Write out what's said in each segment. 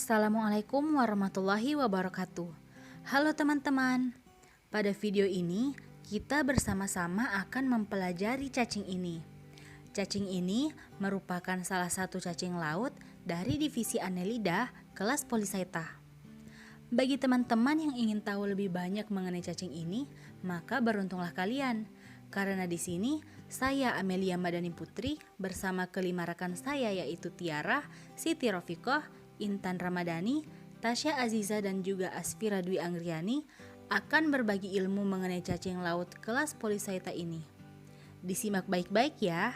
Assalamualaikum warahmatullahi wabarakatuh. Halo teman-teman. Pada video ini kita bersama-sama akan mempelajari cacing ini. Cacing ini merupakan salah satu cacing laut dari divisi Annelida kelas Polychaeta. Bagi teman-teman yang ingin tahu lebih banyak mengenai cacing ini, maka beruntunglah kalian. Karena di sini saya Amelia Madani Putri bersama kelima rekan saya yaitu Tiara, Siti Rofiqoh, Intan Ramadhani, Tasya Aziza dan juga Asfira Dwi Anggriani akan berbagi ilmu mengenai cacing laut kelas Polychaeta ini. Disimak baik-baik ya.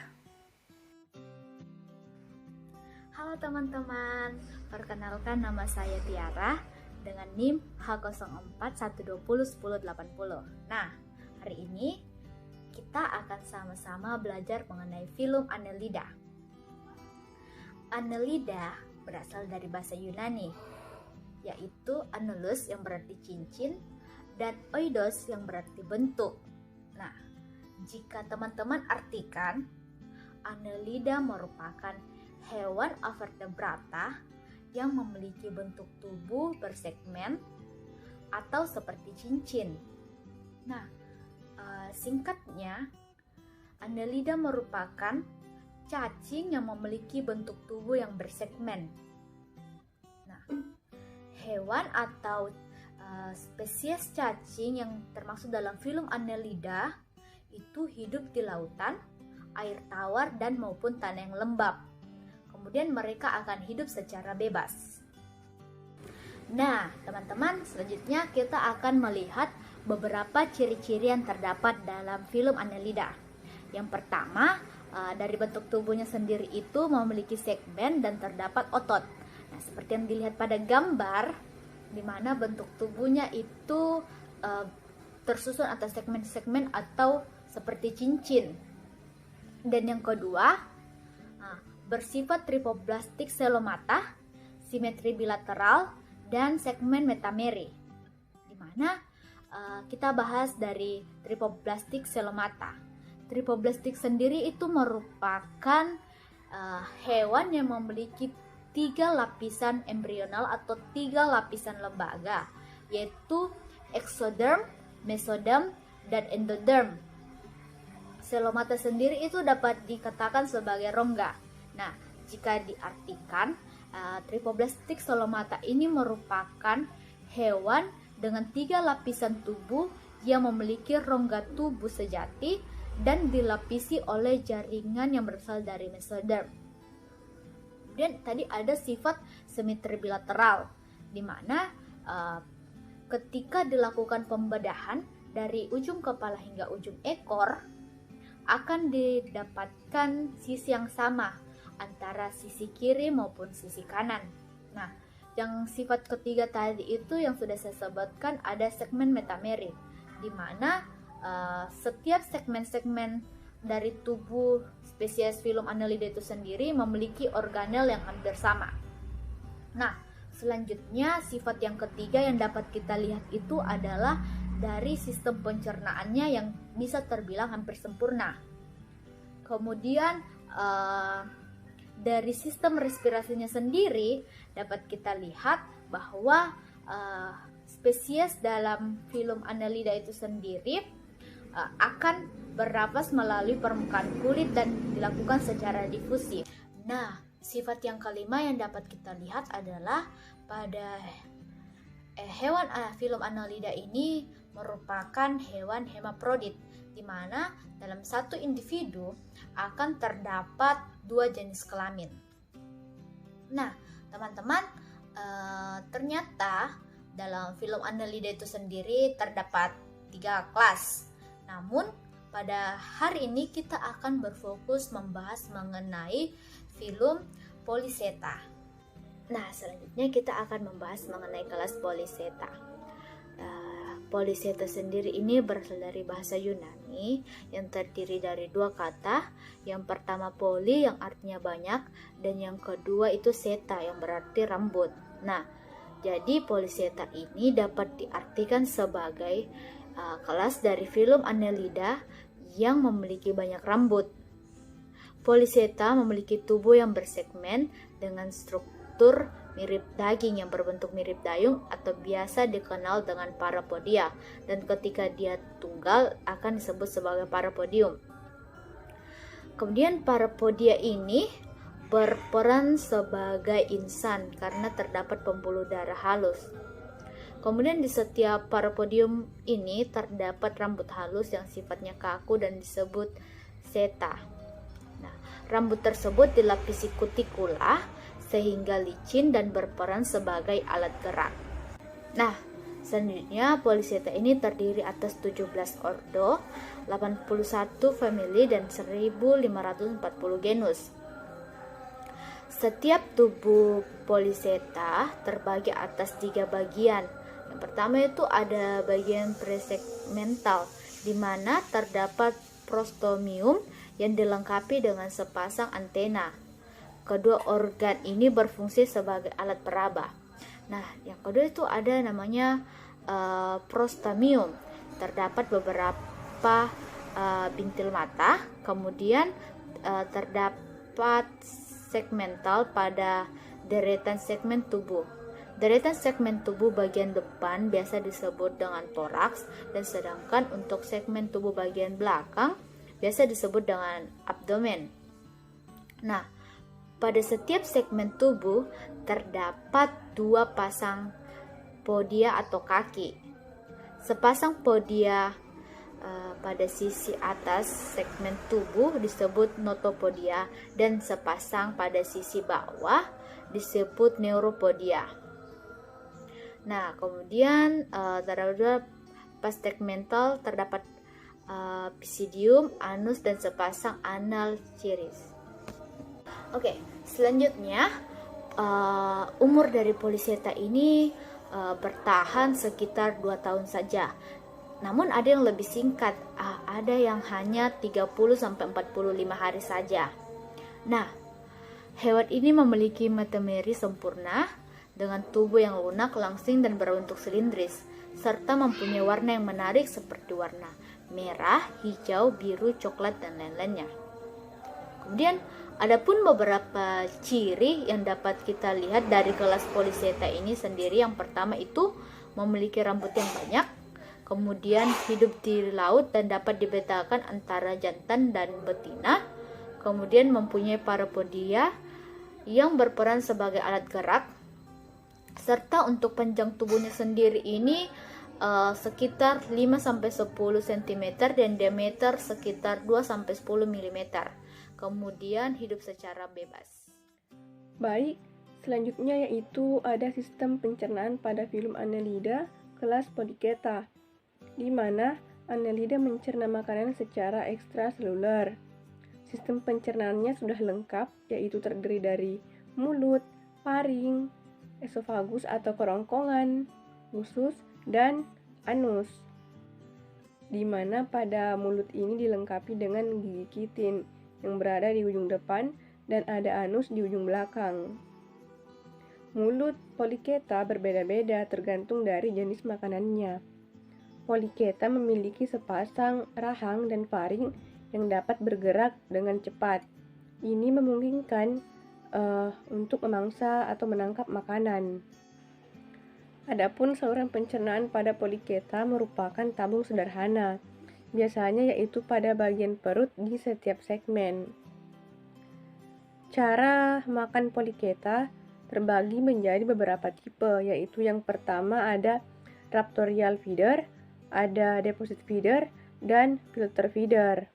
Halo teman-teman, perkenalkan nama saya Tiara dengan NIM H0412010080. Nah, hari ini kita akan sama-sama belajar mengenai filum Annelida. Annelida berasal dari bahasa Yunani, yaitu annulus yang berarti cincin dan oidos yang berarti bentuk. Nah, jika teman-teman artikan, Annelida merupakan hewan avertebrata yang memiliki bentuk tubuh bersegmen atau seperti cincin. Nah, singkatnya, Annelida merupakan cacing yang memiliki bentuk tubuh yang bersegmen. Nah, hewan atau spesies cacing yang termasuk dalam filum Annelida itu hidup di lautan, air tawar dan maupun tanah yang lembab. Kemudian mereka akan hidup secara bebas. Nah, teman-teman, selanjutnya kita akan melihat beberapa ciri-ciri yang terdapat dalam filum Annelida. Yang pertama, dari bentuk tubuhnya sendiri itu memiliki segmen dan terdapat otot. Nah, seperti yang dilihat pada gambar, di mana bentuk tubuhnya itu tersusun atas segmen-segmen atau seperti cincin. Dan yang kedua, bersifat tripoblastik selomata, simetri bilateral, dan segmen metameri. Di mana kita bahas dari tripoblastik selomata. Tripoblastik sendiri itu merupakan hewan yang memiliki 3 lapisan embrional atau 3 lapisan lembaga, yaitu exoderm, mesoderm, dan endoderm. Selomata sendiri itu dapat dikatakan sebagai rongga. Nah, jika diartikan, tripoblastik selomata ini merupakan hewan dengan 3 lapisan tubuh yang memiliki rongga tubuh sejati dan dilapisi oleh jaringan yang berasal dari mesoderm. Kemudian tadi ada sifat simetri bilateral, di mana ketika dilakukan pembedahan dari ujung kepala hingga ujung ekor akan didapatkan sisi yang sama antara sisi kiri maupun sisi kanan. Nah, yang sifat ketiga tadi itu yang sudah saya sebutkan ada segmen metameri, di mana setiap segmen-segmen dari tubuh spesies filum Annelida itu sendiri memiliki organel yang hampir sama. Nah, selanjutnya sifat yang ketiga yang dapat kita lihat itu adalah dari sistem pencernaannya yang bisa terbilang hampir sempurna. Kemudian dari sistem respirasinya sendiri dapat kita lihat bahwa spesies dalam filum Annelida itu sendiri akan bernapas melalui permukaan kulit dan dilakukan secara difusi. Nah, sifat yang kelima yang dapat kita lihat adalah pada hewan filum Annelida ini merupakan hewan hemaprodit, di mana dalam satu individu akan terdapat 2 jenis kelamin. Nah, teman-teman, ternyata dalam filum Annelida itu sendiri terdapat 3 kelas. Namun, pada hari ini kita akan berfokus membahas mengenai filum Polychaeta. Nah, selanjutnya kita akan membahas mengenai kelas Polychaeta. Polychaeta sendiri ini berasal dari bahasa Yunani yang terdiri dari 2 kata. Yang pertama poly yang artinya banyak, dan yang kedua itu chaeta yang berarti rambut. Nah, jadi Polychaeta ini dapat diartikan sebagai kelas dari filum Annelida yang memiliki banyak rambut. Polychaeta memiliki tubuh yang bersegmen dengan struktur mirip daging yang berbentuk mirip dayung atau biasa dikenal dengan parapodia, dan ketika dia tunggal akan disebut sebagai parapodium. Kemudian parapodia ini berperan sebagai insan karena terdapat pembuluh darah halus. Kemudian di setiap parapodium ini terdapat rambut halus yang sifatnya kaku dan disebut seta. Nah, rambut tersebut dilapisi kutikula sehingga licin dan berperan sebagai alat gerak. Nah, selanjutnya Polychaeta ini terdiri atas 17 ordo, 81 famili dan 1540 genus. Setiap tubuh Polychaeta terbagi atas 3 bagian. Yang pertama itu ada bagian presegmental, di mana terdapat prostomium yang dilengkapi dengan sepasang antena. Kedua organ ini berfungsi sebagai alat peraba. Nah, yang kedua itu ada namanya prostamium. Terdapat beberapa bintil mata, kemudian terdapat segmental pada deretan segmen tubuh. Deretan segmen tubuh bagian depan biasa disebut dengan toraks, dan sedangkan untuk segmen tubuh bagian belakang biasa disebut dengan abdomen. Nah, pada setiap segmen tubuh terdapat 2 pasang podia atau kaki. Sepasang podia pada sisi atas segmen tubuh disebut notopodia, dan sepasang pada sisi bawah disebut neuropodia. Nah, kemudian terdapat pas segmental terdapat pisidium, anus, dan sepasang anal ciris. Oke, selanjutnya umur dari Polychaeta ini bertahan sekitar 2 tahun saja. Namun ada yang lebih singkat, ada yang hanya 30-45 hari saja. Nah, hewan ini memiliki metameri sempurna dengan tubuh yang lunak, langsing, dan berbentuk silindris, serta mempunyai warna yang menarik seperti warna merah, hijau, biru, coklat, dan lain-lainnya. Kemudian, adapun beberapa ciri yang dapat kita lihat dari kelas Polychaeta ini sendiri. Yang pertama itu memiliki rambut yang banyak, kemudian hidup di laut dan dapat dibedakan antara jantan dan betina, kemudian mempunyai parapodia yang berperan sebagai alat gerak, serta untuk panjang tubuhnya sendiri ini sekitar 5-10 cm dan diameter sekitar 2-10 mm. Kemudian hidup secara bebas. Baik, selanjutnya yaitu ada sistem pencernaan pada filum Annelida kelas Polychaeta, di mana Annelida mencerna makanan secara ekstraseluler. Sistem pencernaannya sudah lengkap, yaitu terdiri dari mulut, paring, esofagus atau kerongkongan, usus, dan anus. Di mana pada mulut ini dilengkapi dengan gigi kitin yang berada di ujung depan dan ada anus di ujung belakang. Mulut Polychaeta berbeda-beda tergantung dari jenis makanannya. Polychaeta memiliki sepasang rahang dan faring yang dapat bergerak dengan cepat. Ini memungkinkan untuk memangsa atau menangkap makanan. Adapun saluran pencernaan pada Polychaeta merupakan tabung sederhana, biasanya yaitu pada bagian perut di setiap segmen. Cara makan Polychaeta terbagi menjadi beberapa tipe, yaitu yang pertama ada raptorial feeder, ada deposit feeder, dan filter feeder.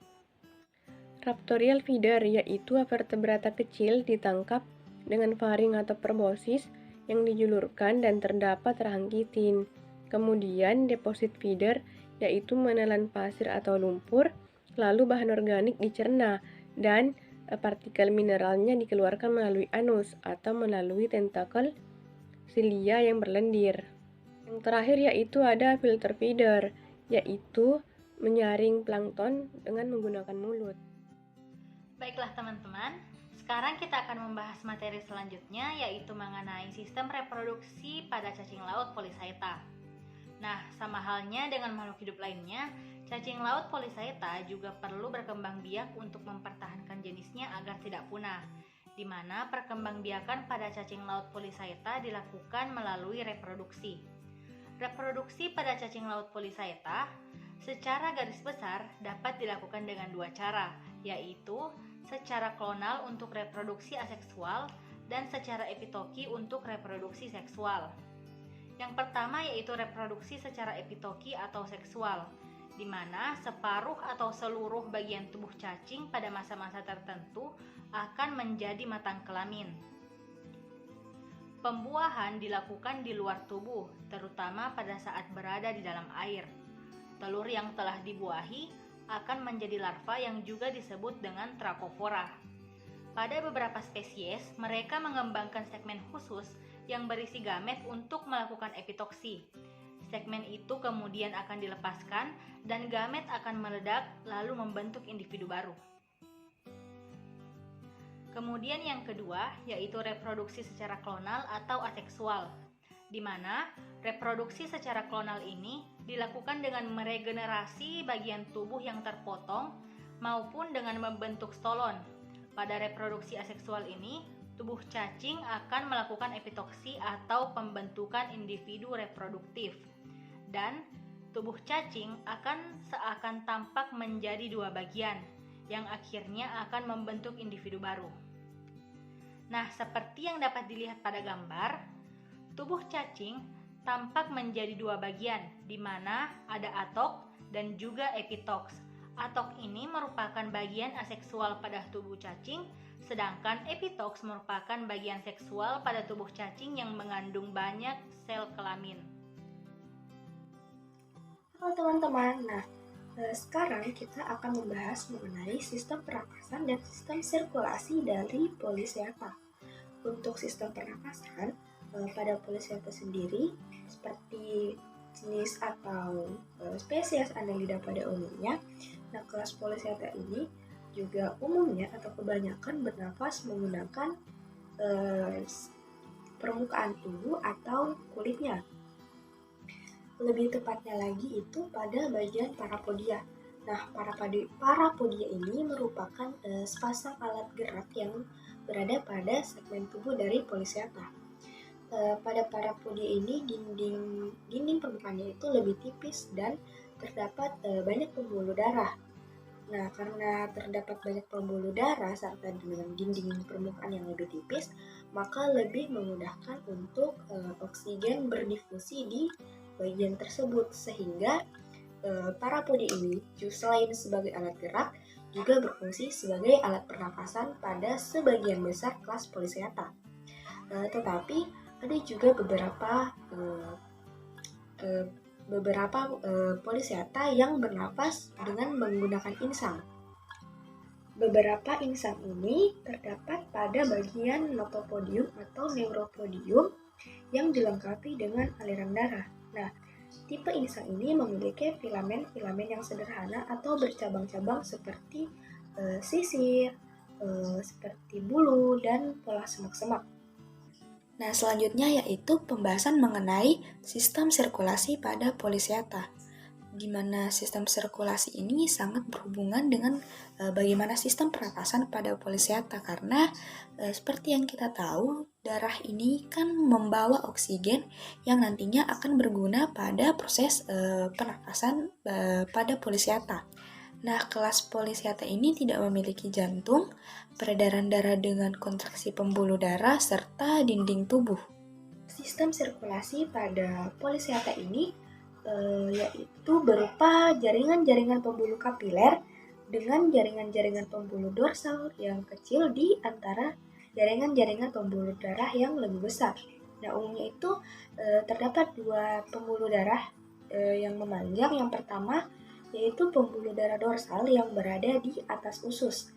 Raptorial feeder yaitu vertebrata kecil ditangkap dengan faring atau proboscis yang dijulurkan dan terdapat rahang kitin. Kemudian deposit feeder yaitu menelan pasir atau lumpur, lalu bahan organik dicerna dan partikel mineralnya dikeluarkan melalui anus atau melalui tentakel silia yang berlendir. Yang terakhir yaitu ada filter feeder, yaitu menyaring plankton dengan menggunakan mulut. Baiklah teman-teman, sekarang kita akan membahas materi selanjutnya, yaitu mengenai sistem reproduksi pada cacing laut Polychaeta. Nah, sama halnya dengan makhluk hidup lainnya, cacing laut Polychaeta juga perlu berkembang biak untuk mempertahankan jenisnya agar tidak punah. di mana perkembangbiakan pada cacing laut Polychaeta dilakukan melalui reproduksi. Reproduksi pada cacing laut Polychaeta secara garis besar dapat dilakukan dengan dua cara, yaitu secara klonal untuk reproduksi aseksual dan secara epitoki untuk reproduksi seksual. Yang pertama yaitu reproduksi secara epitoki atau seksual, di mana separuh atau seluruh bagian tubuh cacing pada masa-masa tertentu akan menjadi matang kelamin. Pembuahan dilakukan di luar tubuh, terutama pada saat berada di dalam air. Telur yang telah dibuahi akan menjadi larva yang juga disebut dengan trakofora. Pada beberapa spesies, mereka mengembangkan segmen khusus yang berisi gamet untuk melakukan epitoksi. Segmen itu kemudian akan dilepaskan dan gamet akan meledak lalu membentuk individu baru. Kemudian yang kedua yaitu reproduksi secara klonal atau aseksual, di mana reproduksi secara klonal ini dilakukan dengan meregenerasi bagian tubuh yang terpotong maupun dengan membentuk stolon. Pada reproduksi aseksual ini, tubuh cacing akan melakukan epitoksi atau pembentukan individu reproduktif. Dan tubuh cacing seakan tampak menjadi dua bagian yang akhirnya akan membentuk individu baru. Nah, seperti yang dapat dilihat pada gambar, tubuh cacing tampak menjadi dua bagian, di mana ada atok dan juga epitoks. Atok ini merupakan bagian aseksual pada tubuh cacing, sedangkan epitoks merupakan bagian seksual pada tubuh cacing yang mengandung banyak sel kelamin. Halo teman-teman, sekarang kita akan membahas mengenai sistem pernapasan dan sistem sirkulasi dari Polychaeta. Untuk sistem pernapasan, pada Polychaeta sendiri, seperti jenis atau spesies Annelida pada umumnya, kelas Polychaeta ini juga umumnya atau kebanyakan bernapas menggunakan permukaan tubuh atau kulitnya. Lebih tepatnya lagi itu pada bagian parapodia. Nah, parapodia ini merupakan sepasang alat gerak yang berada pada segmen tubuh dari Polychaeta. Pada parapodia ini dinding permukaannya itu lebih tipis dan terdapat banyak pembuluh darah. Nah, karena terdapat banyak pembuluh darah serta dengan dinding permukaan yang lebih tipis, maka lebih memudahkan untuk oksigen berdifusi di bagian tersebut, sehingga parapodia ini selain sebagai alat gerak juga berfungsi sebagai alat pernapasan pada sebagian besar kelas Polychaeta. Tetapi ada juga beberapa Polychaeta yang bernapas dengan menggunakan insang. Beberapa insang ini terdapat pada bagian notopodium atau neuropodium yang dilengkapi dengan aliran darah. Nah, tipe insang ini memiliki filamen-filamen yang sederhana atau bercabang-cabang seperti sisir, seperti bulu, dan pola semak-semak. Nah, selanjutnya yaitu pembahasan mengenai sistem sirkulasi pada Polychaeta, di mana sistem sirkulasi ini sangat berhubungan dengan bagaimana sistem pernapasan pada Polychaeta, karena seperti yang kita tahu, darah ini kan membawa oksigen yang nantinya akan berguna pada proses pernapasan pada Polychaeta. Nah, kelas Polychaeta ini tidak memiliki jantung, peredaran darah dengan kontraksi pembuluh darah, serta dinding tubuh. Sistem sirkulasi pada Polychaeta ini yaitu berupa jaringan-jaringan pembuluh kapiler dengan jaringan-jaringan pembuluh dorsal yang kecil di antara jaringan-jaringan pembuluh darah yang lebih besar. Nah, umumnya itu terdapat dua pembuluh darah yang memanjang. Yang pertama yaitu pembuluh darah dorsal yang berada di atas usus,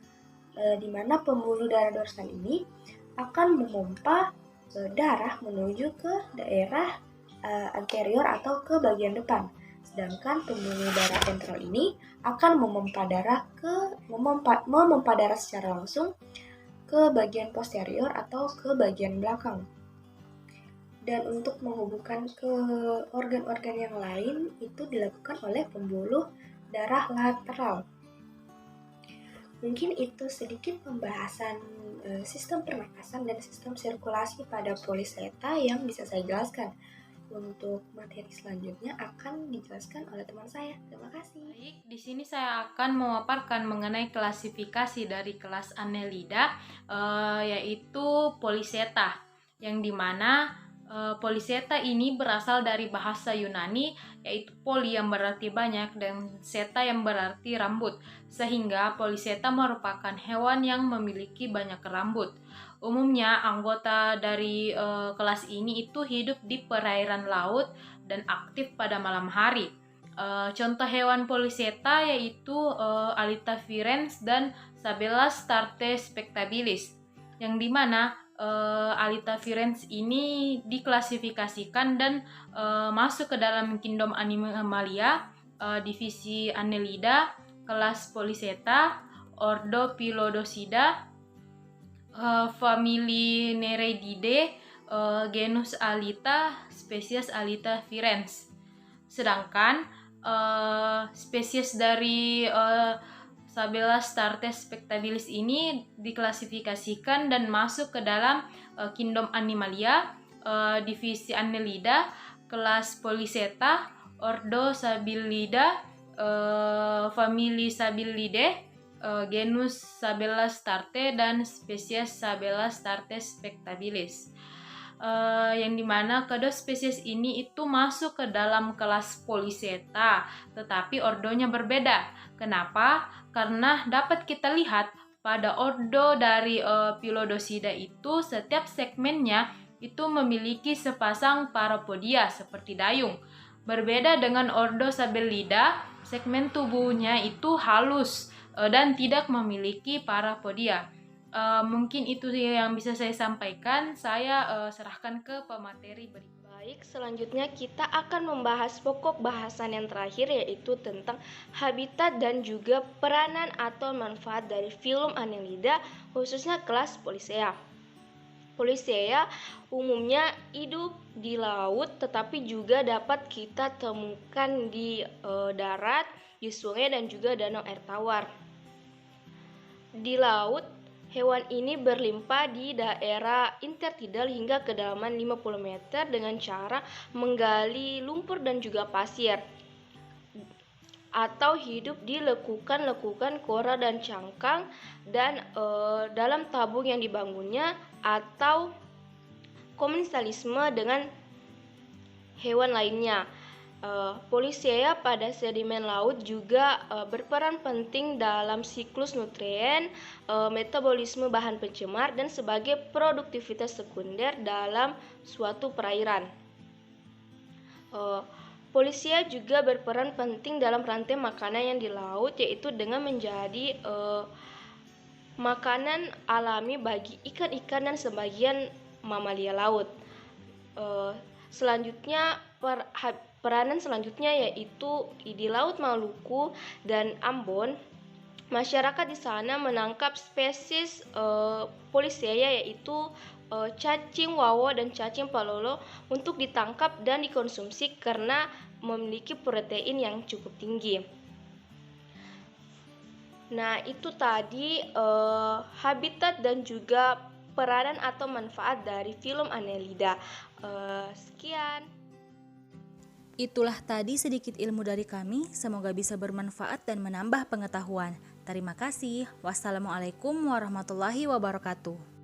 di mana pembuluh darah dorsal ini akan memompa darah menuju ke daerah anterior atau ke bagian depan. Sedangkan pembuluh darah ventral ini akan memompa darah secara langsung ke bagian posterior atau ke bagian belakang. Dan untuk menghubungkan ke organ-organ yang lain itu dilakukan oleh pembuluh darah lateral. Mungkin itu sedikit pembahasan sistem pernapasan dan sistem sirkulasi pada Polychaeta yang bisa saya jelaskan. Untuk materi selanjutnya akan dijelaskan oleh teman saya. Terima kasih. Baik, di sini saya akan memaparkan mengenai klasifikasi dari kelas Annelida, yaitu Polychaeta, yang dimana Polychaeta ini berasal dari bahasa Yunani, yaitu poly yang berarti banyak dan chaeta yang berarti rambut, sehingga Polychaeta merupakan hewan yang memiliki banyak rambut. Umumnya anggota dari kelas ini itu hidup di perairan laut dan aktif pada malam hari. Contoh hewan Polychaeta yaitu Alita virens dan Sabella starte spectabilis, yang dimana Alita virens ini diklasifikasikan dan masuk ke dalam kingdom Animalia, divisi Annelida, kelas Polychaeta, ordo Pylodocida, famili Nereididae, genus Alita, spesies Alita virens. Sedangkan spesies dari Sabella starte spectabilis ini diklasifikasikan dan masuk ke dalam kingdom Animalia, divisi Annelida, kelas Polychaeta, ordo Sabellida, famili Sabellidae, genus Sabella starte dan spesies Sabella starte spectabilis. Yang dimana kedua spesies ini itu masuk ke dalam kelas Polychaeta, tetapi ordonya berbeda. Kenapa? Karena dapat kita lihat pada ordo dari Pylodocida itu setiap segmennya itu memiliki sepasang parapodia seperti dayung. Berbeda dengan ordo Sabellida, segmen tubuhnya itu halus dan tidak memiliki parapodia. Mungkin itu yang bisa saya sampaikan. Saya serahkan ke pemateri berikut. Baik, selanjutnya kita akan membahas pokok bahasan yang terakhir, yaitu tentang habitat dan juga peranan atau manfaat dari filum Annelida, khususnya kelas Polychaeta. Polychaeta umumnya hidup di laut, tetapi juga dapat kita temukan di darat, di sungai dan juga danau air tawar. Di laut, hewan ini berlimpah di daerah intertidal hingga kedalaman 50 meter dengan cara menggali lumpur dan juga pasir, atau hidup di lekukan-lekukan kora dan cangkang dan dalam tabung yang dibangunnya, atau komensalisme dengan hewan lainnya. Polychaeta pada sedimen laut juga berperan penting dalam siklus nutrien, metabolisme bahan pencemar, dan sebagai produktivitas sekunder dalam suatu perairan. Polychaeta juga berperan penting dalam rantai makanan yang di laut, yaitu dengan menjadi makanan alami bagi ikan-ikan dan sebagian mamalia laut. Selanjutnya, peranan selanjutnya yaitu di Laut Maluku dan Ambon. Masyarakat di sana menangkap spesies Polychaeta yaitu cacing wawo dan cacing palolo untuk ditangkap dan dikonsumsi karena memiliki protein yang cukup tinggi. Nah, itu tadi habitat dan juga peranan atau manfaat dari filum Annelida. Sekian. Itulah tadi sedikit ilmu dari kami, semoga bisa bermanfaat dan menambah pengetahuan. Terima kasih. Wassalamualaikum warahmatullahi wabarakatuh.